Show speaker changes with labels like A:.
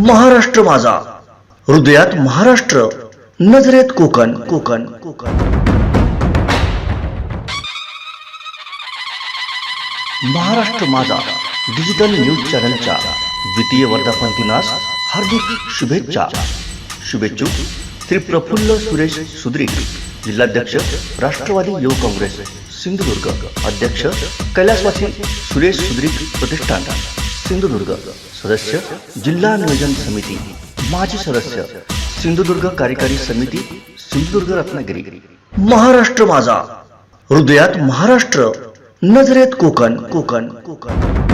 A: महाराष्ट्र माझा, हृदयात महाराष्ट्र, नजरेत कोकण कोकण कोकण। महाराष्ट्र माझा डिजिटल न्यूज चॅनलच्या द्वितीय वर्धापन दिनास हार्दिक शुभेच्छा। शुभेच्छुक श्री प्रफुल्ल सुरेश सुद्रिक, जिल्हाध्यक्ष राष्ट्रवादी युवक काँग्रेस सिंधुदुर्ग, अध्यक्ष कैलासवासी सुरेश सुद्रिक प्रतिष्ठान सिंधुदुर्ग, सदस्य जिल्हा नियोजन समिती, माजी सदस्य सिंधुदुर्ग कार्यकारी समिती सिंधुदुर्ग रत्नागिरी। महाराष्ट्र माझा, हृदयात महाराष्ट्र, नजरेत कोकण कोकण कोकण।